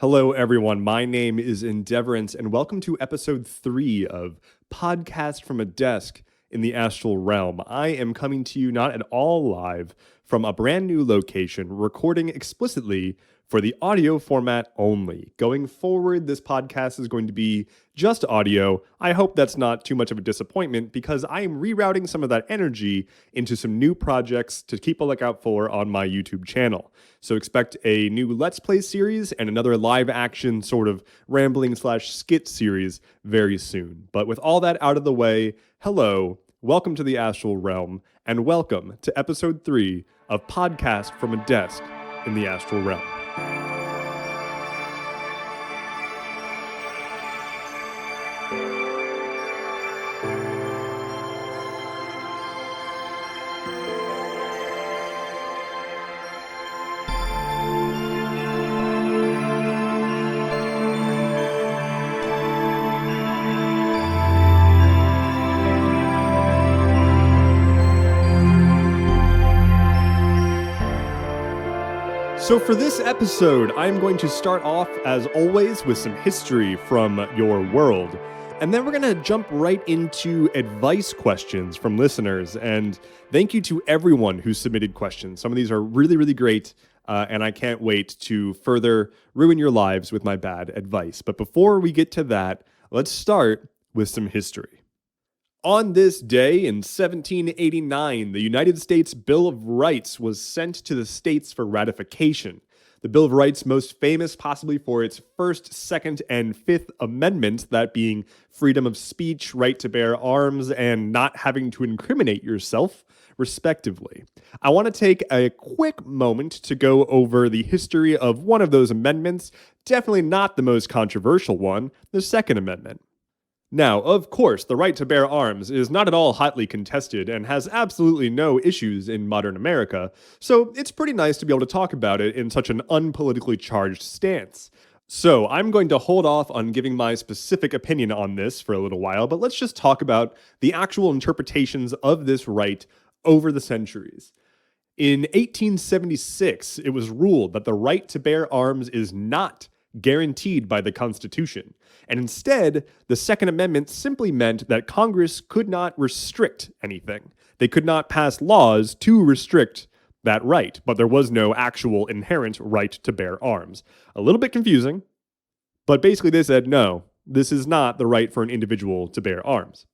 Hello, everyone. My name is Endeavorance, and welcome to episode 3 of Podcast from a Desk in the Astral Realm. I am coming to you not at all live from a brand new location, recording explicitly for the audio format only. Going forward, this podcast is going to be just audio. I hope that's not too much of a disappointment because I am rerouting some of that energy into some new projects to keep a lookout for on my YouTube channel. So expect a new Let's Play series and another live action sort of rambling/skit series very soon. But with all that out of the way, hello, welcome to the Astral Realm, and welcome to episode 3 of Podcast from a Desk in the Astral Realm. So for this episode, I'm going to start off, as always, with some history from your world. And then we're going to jump right into advice questions from listeners. And thank you to everyone who submitted questions. Some of these are really, really great. And I can't wait to further ruin your lives with my bad advice. But before we get to that, let's start with some history. On this day in 1789, the United States Bill of Rights was sent to the states for ratification. The Bill of Rights, most famous possibly for its first, second, and fifth amendments, that being freedom of speech, right to bear arms, and not having to incriminate yourself, respectively. I want to take a quick moment to go over the history of one of those amendments, definitely not the most controversial one, the Second Amendment. Now, of course, the right to bear arms is not at all hotly contested and has absolutely no issues in modern America, so it's pretty nice to be able to talk about it in such an unpolitically charged stance. So I'm going to hold off on giving my specific opinion on this for a little while, but let's just talk about the actual interpretations of this right over the centuries. In 1876, it was ruled that the right to bear arms is not guaranteed by the Constitution. And instead, the Second Amendment simply meant that Congress could not restrict anything. They could not pass laws to restrict that right, but there was no actual inherent right to bear arms. A little bit confusing, but basically they said, no, this is not the right for an individual to bear arms.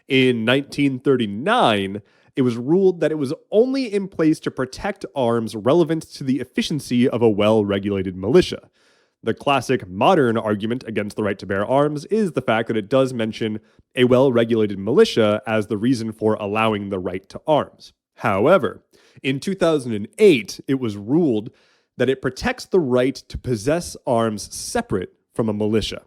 In 1939, it was ruled that it was only in place to protect arms relevant to the efficiency of a well-regulated militia. The classic modern argument against the right to bear arms is the fact that it does mention a well-regulated militia as the reason for allowing the right to arms. However, in 2008, it was ruled that it protects the right to possess arms separate from a militia.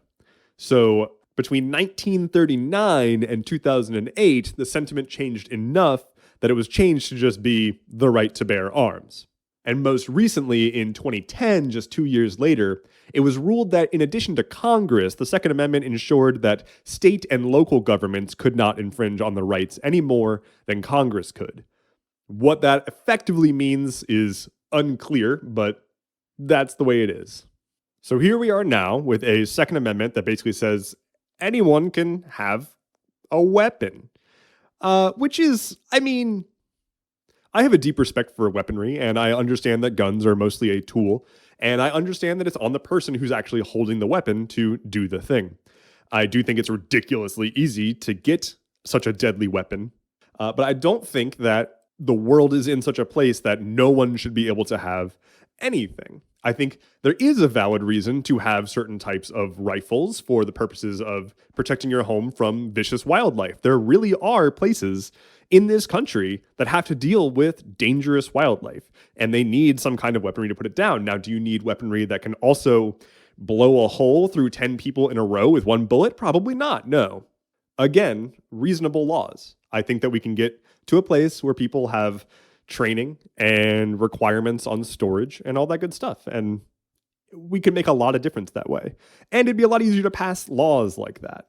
So between 1939 and 2008, the sentiment changed enough that it was changed to just be the right to bear arms. And most recently, in 2010, just 2 years later, it was ruled that in addition to Congress, the Second Amendment ensured that state and local governments could not infringe on the rights any more than Congress could. What that effectively means is unclear, but that's the way it is. So here we are now with a Second Amendment that basically says anyone can have a weapon, which is, I have a deep respect for weaponry, and I understand that guns are mostly a tool, and I understand that it's on the person who's actually holding the weapon to do the thing. I do think it's ridiculously easy to get such a deadly weapon, but I don't think that the world is in such a place that no one should be able to have anything. I think there is a valid reason to have certain types of rifles for the purposes of protecting your home from vicious wildlife. There really are places in this country that have to deal with dangerous wildlife, and they need some kind of weaponry to put it down. Now, do you need weaponry that can also blow a hole through 10 people in a row with one bullet? Probably not, no. Again, reasonable laws. I think that we can get to a place where people have training and requirements on storage and all that good stuff, and we could make a lot of difference that way. And it'd be a lot easier to pass laws like that.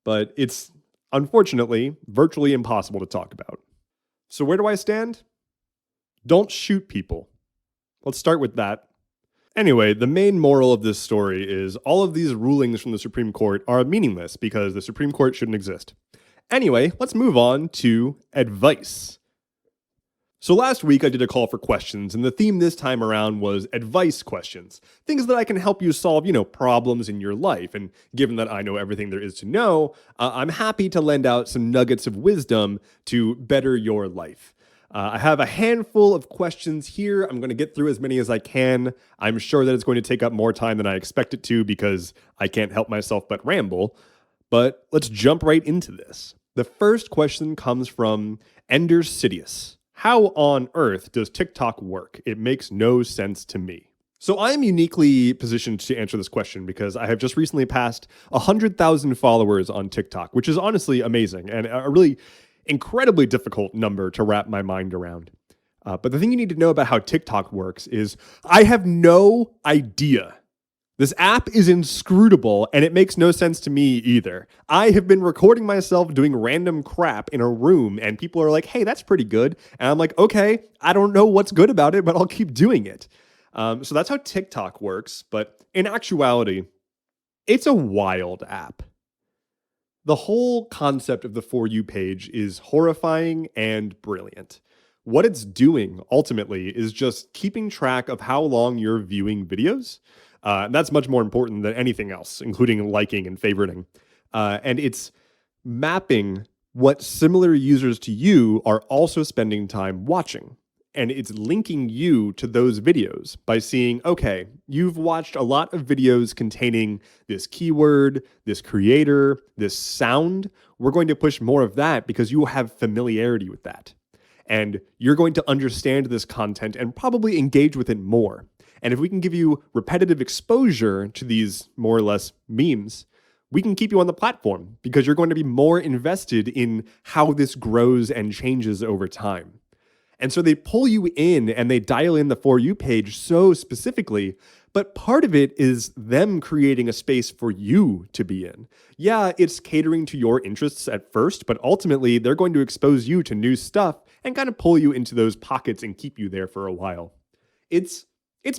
But it's unfortunately virtually impossible to talk about. So where do I stand? Don't shoot people. Let's start with that. Anyway, the main moral of this story is all of these rulings from the Supreme Court are meaningless because the Supreme Court shouldn't exist. Anyway, let's move on to advice. So last week I did a call for questions, and the theme this time around was advice questions. Things that I can help you solve, problems in your life. And given that I know everything there is to know, I'm happy to lend out some nuggets of wisdom to better your life. I have a handful of questions here. I'm going to get through as many as I can. I'm sure that it's going to take up more time than I expect it to because I can't help myself but ramble. But let's jump right into this. The first question comes from Ender Sidious. How on earth does TikTok work? It makes no sense to me. So I'm uniquely positioned to answer this question because I have just recently passed 100,000 followers on TikTok, which is honestly amazing and a really incredibly difficult number to wrap my mind around. But the thing you need to know about how TikTok works is I have no idea. This app is inscrutable, and it makes no sense to me either. I have been recording myself doing random crap in a room, and people are like, hey, that's pretty good. And I'm like, okay, I don't know what's good about it, but I'll keep doing it. So that's how TikTok works. But in actuality, it's a wild app. The whole concept of the For You page is horrifying and brilliant. What it's doing, ultimately, is just keeping track of how long you're viewing videos. That's much more important than anything else, including liking and favoriting. And it's mapping what similar users to you are also spending time watching. And it's linking you to those videos by seeing, okay, you've watched a lot of videos containing this keyword, this creator, this sound. We're going to push more of that because you have familiarity with that. And you're going to understand this content and probably engage with it more. And if we can give you repetitive exposure to these more or less memes, we can keep you on the platform because you're going to be more invested in how this grows and changes over time. And so they pull you in and they dial in the For You page so specifically, but part of it is them creating a space for you to be in. Yeah, it's catering to your interests at first, but ultimately they're going to expose you to new stuff and kind of pull you into those pockets and keep you there for a while. It's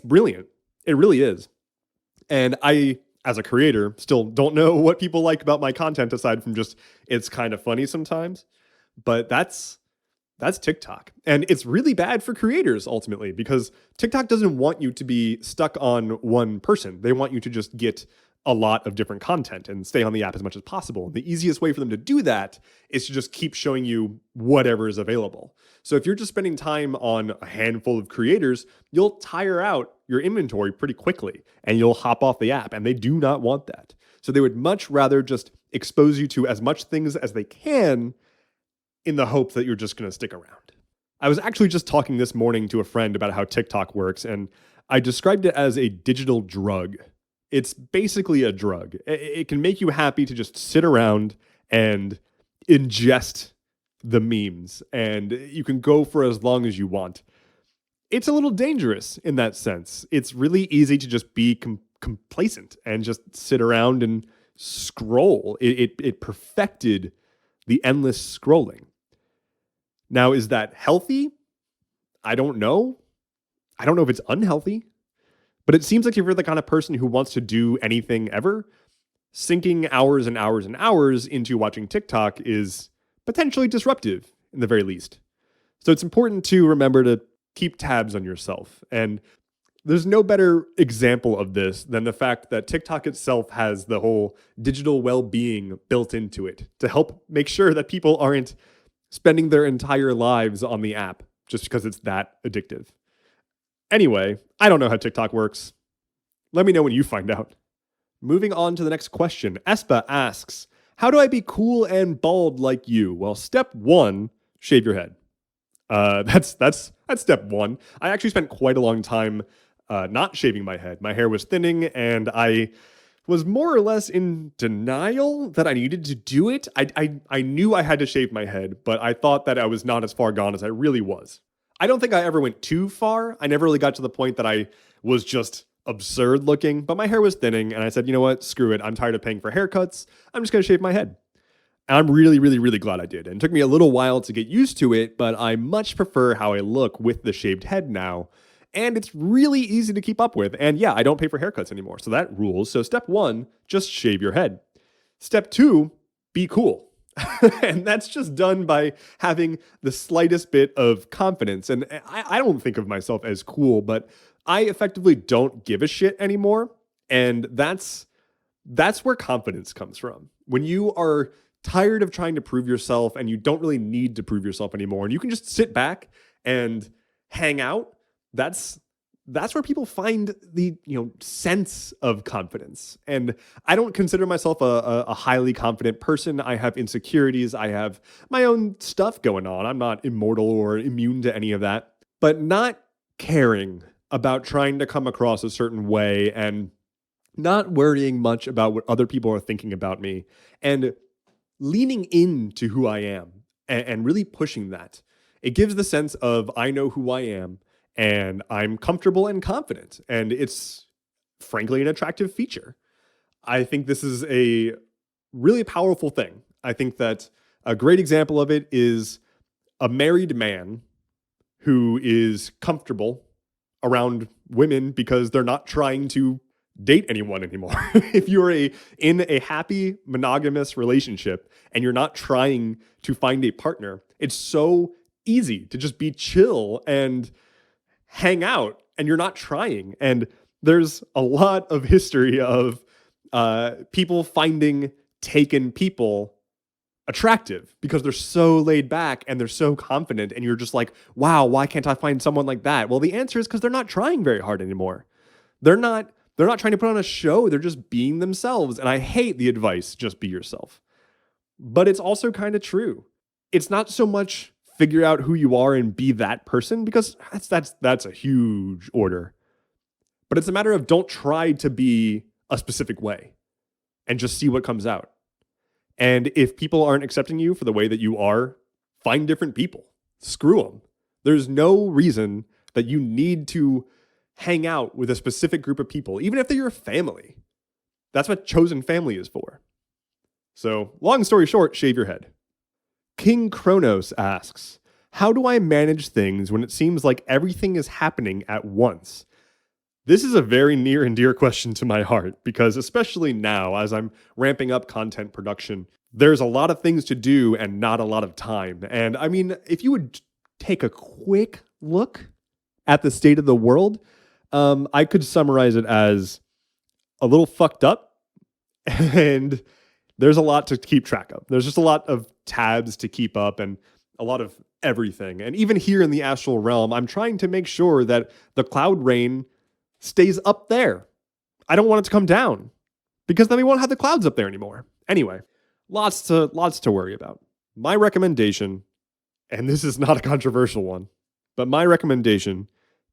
brilliant. It really is. And I, as a creator, still don't know what people like about my content aside from just it's kind of funny sometimes. But that's TikTok. And it's really bad for creators ultimately because TikTok doesn't want you to be stuck on one person. They want you to just get a lot of different content and stay on the app as much as possible. The easiest way for them to do that is to just keep showing you whatever is available. So if you're just spending time on a handful of creators, you'll tire out your inventory pretty quickly and you'll hop off the app, and they do not want that. So they would much rather just expose you to as much things as they can in the hope that you're just going to stick around. I was actually just talking this morning to a friend about how TikTok works, and I described it as a digital drug. It's basically a drug. It can make you happy to just sit around and ingest the memes, and you can go for as long as you want. It's a little dangerous in that sense. It's really easy to just be complacent and just sit around and scroll. It perfected the endless scrolling. Now, is that healthy? I don't know. I don't know if it's unhealthy. But it seems like if you're the kind of person who wants to do anything ever, sinking hours and hours and hours into watching TikTok is potentially disruptive in the very least. So it's important to remember to keep tabs on yourself. And there's no better example of this than the fact that TikTok itself has the whole digital well-being built into it to help make sure that people aren't spending their entire lives on the app just because it's that addictive. Anyway, I don't know how TikTok works. Let me know when you find out. Moving on to the next question. Espa asks, how do I be cool and bald like you? Well, step one, shave your head. That's step one. I actually spent quite a long time not shaving my head. My hair was thinning and I was more or less in denial that I needed to do it. I knew I had to shave my head, but I thought that I was not as far gone as I really was. I don't think I ever went too far. I never really got to the point that I was just absurd looking, but my hair was thinning and I said, you know what, screw it. I'm tired of paying for haircuts. I'm just going to shave my head. And I'm really, really, really glad I did. And it took me a little while to get used to it, but I much prefer how I look with the shaved head now. And it's really easy to keep up with. And yeah, I don't pay for haircuts anymore. So that rules. So step one, just shave your head. Step two, be cool. And that's just done by having the slightest bit of confidence. And I don't think of myself as cool, but I effectively don't give a shit anymore. And that's where confidence comes from. When you are tired of trying to prove yourself and you don't really need to prove yourself anymore, and you can just sit back and hang out, that's where people find the sense of confidence. And I don't consider myself a highly confident person. I have insecurities. I have my own stuff going on. I'm not immortal or immune to any of that. But not caring about trying to come across a certain way and not worrying much about what other people are thinking about me, and leaning into who I am and really pushing that. It gives the sense of I know who I am and I'm comfortable and confident. And it's frankly an attractive feature. I think this is a really powerful thing. I think that a great example of it is a married man who is comfortable around women because they're not trying to date anyone anymore. If you're in a happy monogamous relationship and you're not trying to find a partner, it's so easy to just be chill and hang out, and you're not trying. And there's a lot of history of people finding taken people attractive because they're so laid back and they're so confident, and you're just like, wow, why can't I find someone like that? Well, the answer is because they're not trying very hard anymore. They're not trying to put on a show. They're just being themselves. And I hate the advice, just be yourself. But it's also kind of true. It's not so much figure out who you are and be that person, because that's a huge order. But it's a matter of don't try to be a specific way and just see what comes out. And if people aren't accepting you for the way that you are, find different people. Screw them. There's no reason that you need to hang out with a specific group of people, even if they're your family. That's what chosen family is for. So, long story short, shave your head. King Kronos asks, how do I manage things when it seems like everything is happening at once? This is a very near and dear question to my heart, because especially now, as I'm ramping up content production, there's a lot of things to do and not a lot of time. And I mean, if you would take a quick look at the state of the world, I could summarize it as a little fucked up, and there's a lot to keep track of. There's just a lot of tabs to keep up and a lot of everything. And even here in the astral realm, I'm trying to make sure that the cloud rain stays up there. I don't want it to come down, because then we won't have the clouds up there anymore. Anyway, lots to worry about. My recommendation, and this is not a controversial one, but my recommendation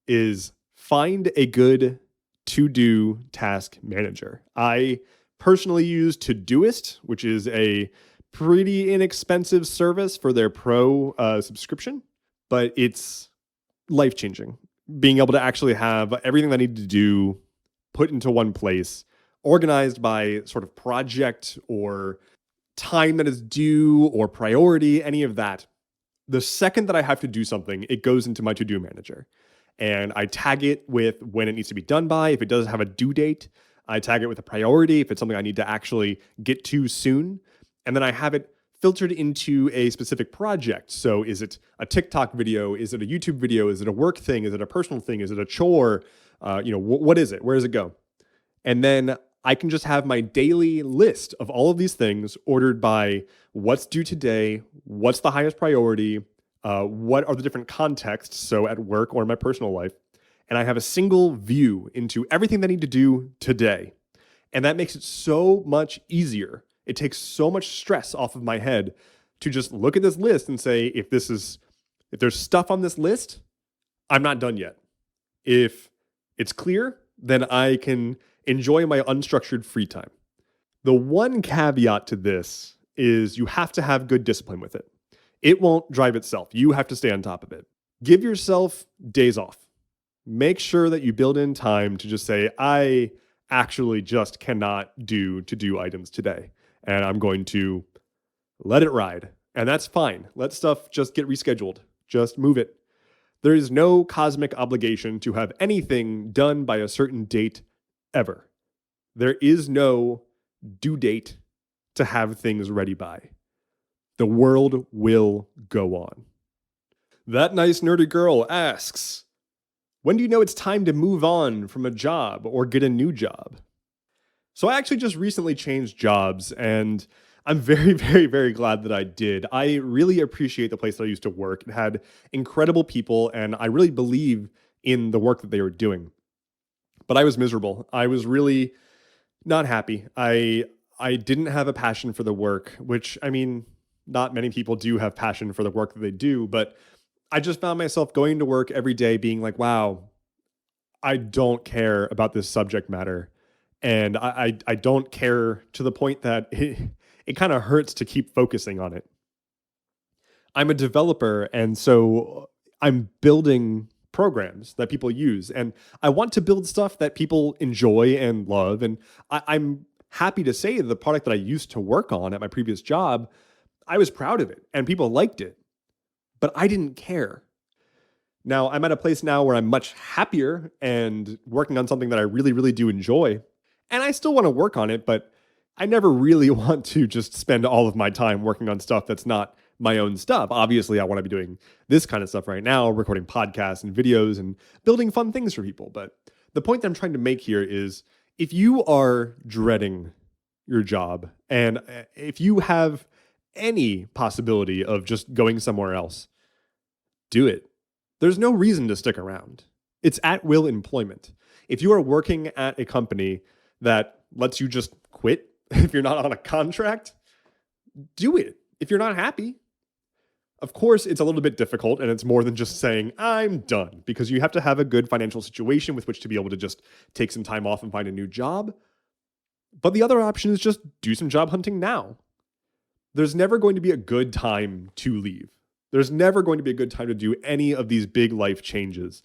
is find a good to-do task manager. I personally use Todoist, which is a pretty inexpensive service for their pro subscription, but it's life-changing. Being able to actually have everything I need to do put into one place, organized by sort of project or time that is due or priority, any of that. The second that I have to do something, it goes into my to-do manager. And I tag it with when it needs to be done by. If it does have a due date, I tag it with a priority if it's something I need to actually get to soon. And then I have it filtered into a specific project. So is it a TikTok video? Is it a YouTube video? Is it a work thing? Is it a personal thing? Is it a chore? What is it? Where does it go? And then I can just have my daily list of all of these things ordered by what's due today, what's the highest priority, what are the different contexts, so at work or in my personal life. And I have a single view into everything that I need to do today. And that makes it so much easier. It takes so much stress off of my head to just look at this list and say, if there's stuff on this list, I'm not done yet. If it's clear, then I can enjoy my unstructured free time. The one caveat to this is you have to have good discipline with it. It won't drive itself. You have to stay on top of it. Give yourself days off. Make sure that you build in time to just say, I actually just cannot do to-do items today. And I'm going to let it ride. And that's fine. Let stuff just get rescheduled. Just move it. There is no cosmic obligation to have anything done by a certain date ever. There is no due date to have things ready by. The world will go on. That nice nerdy girl asks, when do you know it's time to move on from a job or get a new job? So I actually just recently changed jobs, and I'm very, very, very glad that I did. I really appreciate the place that I used to work. It had incredible people, and I really believe in the work that they were doing. But I was miserable. I was really not happy. I didn't have a passion for the work, which I mean, not many people do have passion for the work that they do, but I just found myself going to work every day being like, wow, I don't care about this subject matter. And I don't care to the point that it kind of hurts to keep focusing on it. I'm a developer, and so I'm building programs that people use. And I want to build stuff that people enjoy and love. And I'm happy to say the product that I used to work on at my previous job, I was proud of it and people liked it, but I didn't care. Now I'm at a place now where I'm much happier and working on something that I really, really do enjoy. And I still want to work on it, but I never really want to just spend all of my time working on stuff that's not my own stuff. Obviously, I want to be doing this kind of stuff right now, recording podcasts and videos and building fun things for people. But the point that I'm trying to make here is if you are dreading your job and if you have any possibility of just going somewhere else, do it. There's no reason to stick around. It's at will employment. If you are working at a company that lets you just quit if you're not on a contract, do it. If you're not happy, of course, it's a little bit difficult and it's more than just saying, I'm done, because you have to have a good financial situation with which to be able to just take some time off and find a new job. But the other option is just do some job hunting now. There's never going to be a good time to leave. There's never going to be a good time to do any of these big life changes.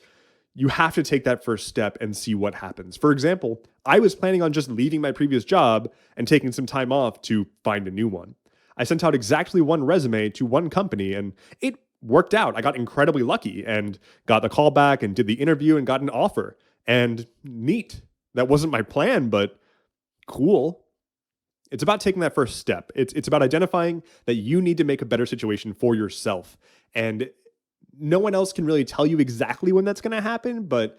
You have to take that first step and see what happens. For example, I was planning on just leaving my previous job and taking some time off to find a new one. I sent out exactly one resume to one company and it worked out. I got incredibly lucky and got the call back and did the interview and got an offer. And neat. That wasn't my plan, but cool. It's about taking that first step. It's about identifying that you need to make a better situation for yourself. And no one else can really tell you exactly when that's going to happen. But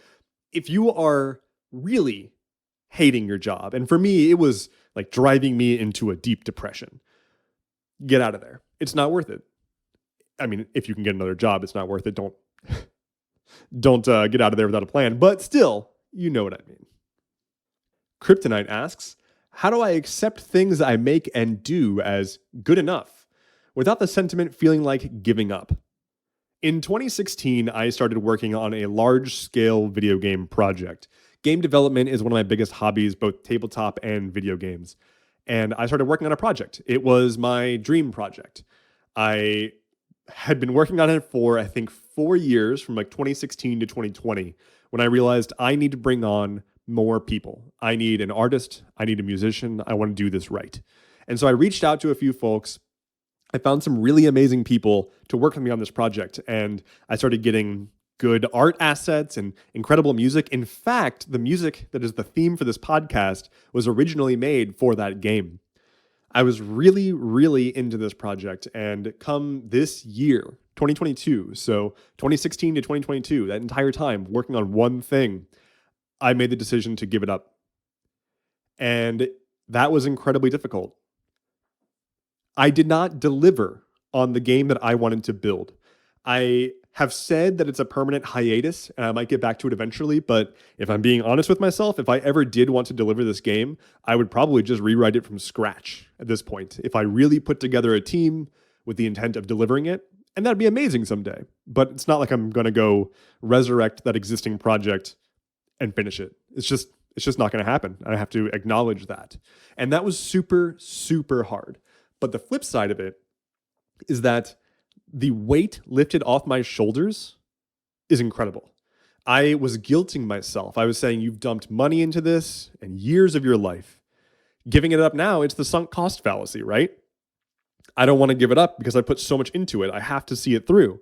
if you are really hating your job, and for me, it was like driving me into a deep depression, get out of there. It's not worth it. I mean, if you can get another job, it's not worth it. Don't get out of there without a plan. But still, you know what I mean. Kryptonite asks, how do I accept things I make and do as good enough without the sentiment feeling like giving up? In 2016, I started working on a large-scale video game project. Game development is one of my biggest hobbies, both tabletop and video games. And I started working on a project. It was my dream project. I had been working on it for, I think, 4 years, from like 2016 to 2020, when I realized I need to bring on more people. I need an artist. I need a musician. I want to do this right. And so I reached out to a few folks. I found some really amazing people to work with me on this project. And I started getting good art assets and incredible music. In fact, the music that is the theme for this podcast was originally made for that game. I was really, really into this project. And come this year, 2022, so 2016 to 2022, that entire time working on one thing, I made the decision to give it up. And that was incredibly difficult. I did not deliver on the game that I wanted to build. I have said that it's a permanent hiatus and I might get back to it eventually, but if I'm being honest with myself, if I ever did want to deliver this game, I would probably just rewrite it from scratch at this point. If I really put together a team with the intent of delivering it, and that'd be amazing someday. But it's not like I'm going to go resurrect that existing project and finish it. It's just not going to happen. I have to acknowledge that. And that was super, super hard. But the flip side of it is that the weight lifted off my shoulders is incredible. I was guilting myself. I was saying, you've dumped money into this and years of your life. Giving it up now, it's the sunk cost fallacy, right? I don't want to give it up because I put so much into it. I have to see it through.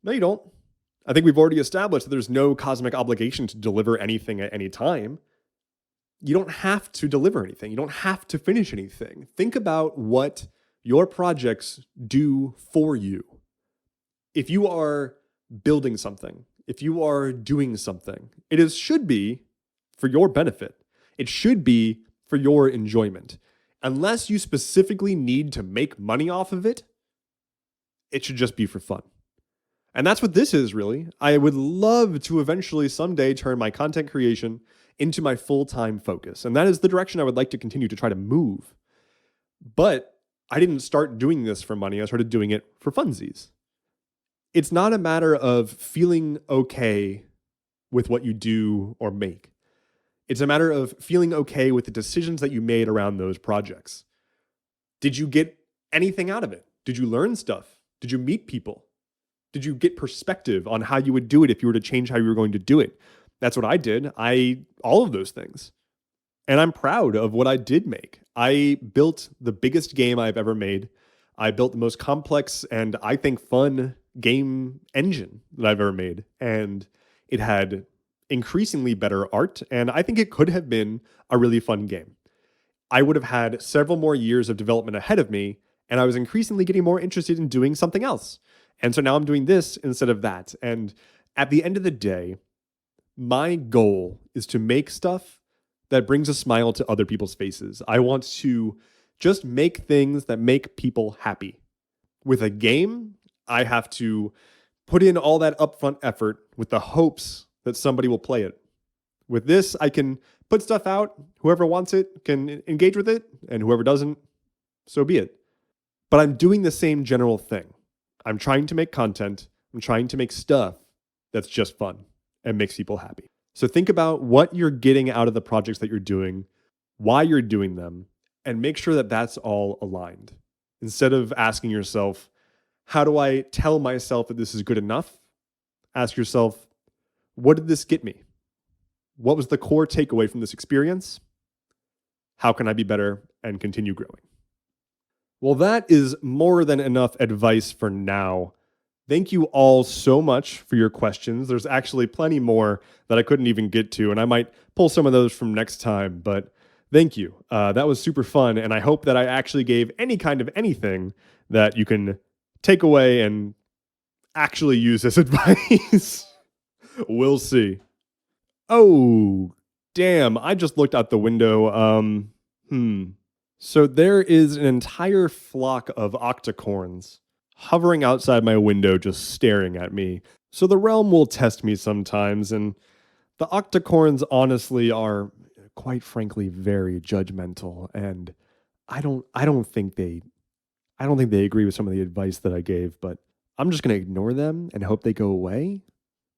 No, you don't. I think we've already established that there's no cosmic obligation to deliver anything at any time. You don't have to deliver anything. You don't have to finish anything. Think about what your projects do for you. If you are building something, if you are doing something, should be for your benefit. It should be for your enjoyment. Unless you specifically need to make money off of it, it should just be for fun. And that's what this is, really. I would love to eventually someday turn my content creation into my full-time focus. And that is the direction I would like to continue to try to move. But I didn't start doing this for money. I started doing it for funsies. It's not a matter of feeling okay with what you do or make. It's a matter of feeling okay with the decisions that you made around those projects. Did you get anything out of it? Did you learn stuff? Did you meet people? Did you get perspective on how you would do it if you were to change how you were going to do it? That's what I did. All of those things. And I'm proud of what I did make. I built the biggest game I've ever made. I built the most complex and I think fun game engine that I've ever made. And it had increasingly better art. And I think it could have been a really fun game. I would have had several more years of development ahead of me. And I was increasingly getting more interested in doing something else. And so now I'm doing this instead of that. And at the end of the day, my goal is to make stuff that brings a smile to other people's faces. I want to just make things that make people happy. With a game, I have to put in all that upfront effort with the hopes that somebody will play it. With this, I can put stuff out. Whoever wants it can engage with it, and whoever doesn't, so be it. But I'm doing the same general thing. I'm trying to make content. I'm trying to make stuff that's just fun and makes people happy. So think about what you're getting out of the projects that you're doing, why you're doing them, and make sure that that's all aligned. Instead of asking yourself, how do I tell myself that this is good enough? Ask yourself, what did this get me? What was the core takeaway from this experience? How can I be better and continue growing? Well, that is more than enough advice for now. Thank you all so much for your questions. There's actually plenty more that I couldn't even get to, and I might pull some of those from next time, but thank you. That was super fun, and I hope that I actually gave any kind of anything that you can take away and actually use as advice. We'll see. Oh, damn. I just looked out the window. So there is an entire flock of octocorns hovering outside my window, just staring at me. So the realm will test me sometimes, and the octocorns honestly are, quite frankly, very judgmental. And I don't think they agree with some of the advice that I gave, but I'm just gonna ignore them and hope they go away.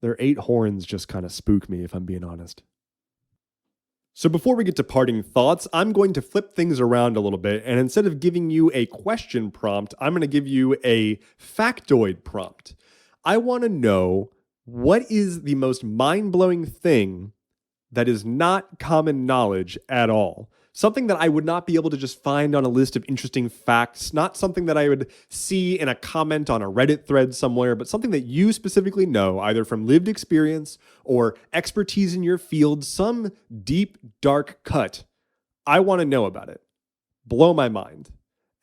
Their 8 horns just kind of spook me, if I'm being honest. So before we get to parting thoughts, I'm going to flip things around a little bit, and instead of giving you a question prompt, I'm going to give you a factoid prompt. I want to know, what is the most mind-blowing thing that is not common knowledge at all? Something that I would not be able to just find on a list of interesting facts, not something that I would see in a comment on a Reddit thread somewhere, but something that you specifically know, either from lived experience or expertise in your field, some deep, dark cut. I want to know about it. Blow my mind.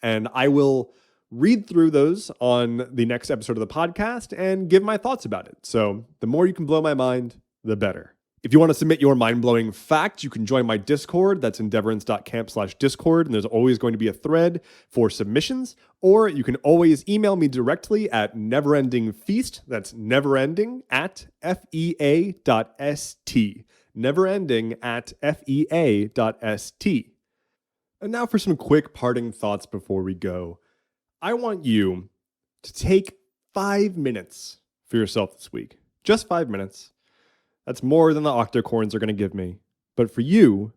And I will read through those on the next episode of the podcast and give my thoughts about it. So the more you can blow my mind, the better. If you want to submit your mind-blowing fact, you can join my Discord. That's endeavorance.camp/Discord, and there's always going to be a thread for submissions. Or you can always email me directly at neverendingfeast. That's neverending at fea.st. Neverending at fea.st. And now for some quick parting thoughts before we go. I want you to take 5 minutes for yourself this week. Just 5 minutes. That's more than the octocorns are going to give me. But for you,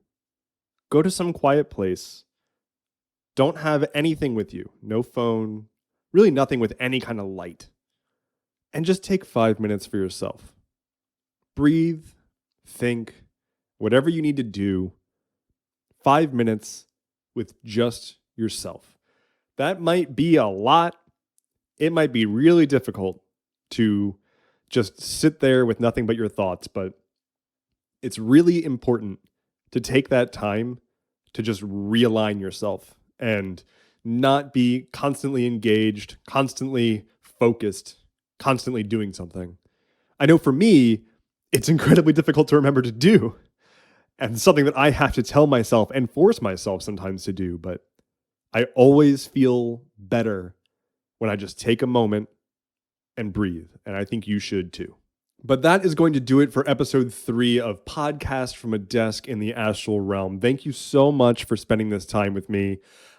go to some quiet place. Don't have anything with you. No phone. Really nothing with any kind of light. And just take 5 minutes for yourself. Breathe. Think. Whatever you need to do. 5 minutes with just yourself. That might be a lot. It might be really difficult to just sit there with nothing but your thoughts. But it's really important to take that time to just realign yourself and not be constantly engaged, constantly focused, constantly doing something. I know for me, it's incredibly difficult to remember to do, and something that I have to tell myself and force myself sometimes to do. But I always feel better when I just take a moment and breathe. And I think you should too. But that is going to do it for episode 3 of Podcast from a Desk in the Astral Realm. Thank you so much for spending this time with me.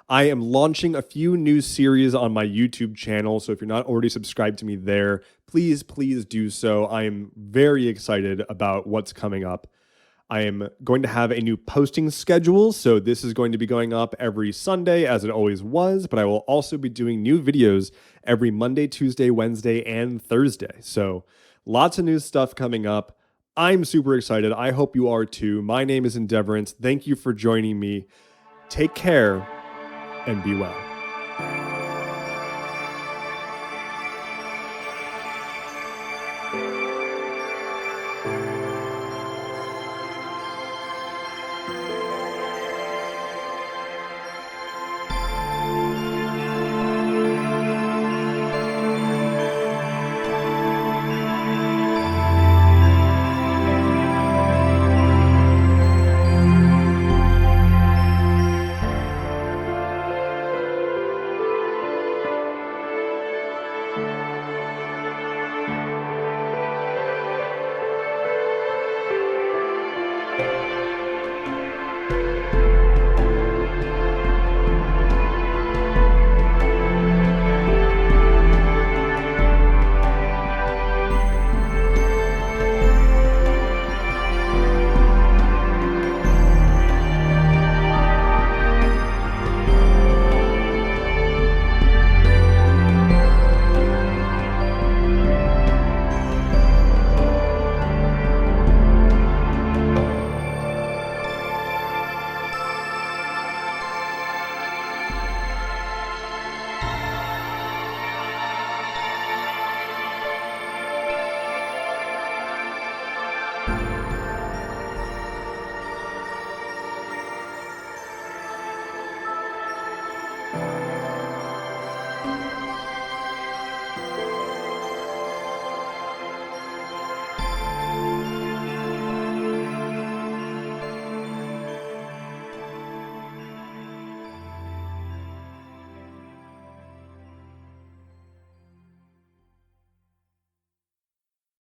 I am launching a few new series on my YouTube channel, so if you're not already subscribed to me there, please do so. I am very excited about what's coming up. I am going to have a new posting schedule, so this is going to be going up every Sunday as it always was, but I will also be doing new videos every Monday, Tuesday, Wednesday, and Thursday. So lots of new stuff coming up. I'm super excited. I hope you are too. My name is Endeavorance. Thank you for joining me. Take care and be well.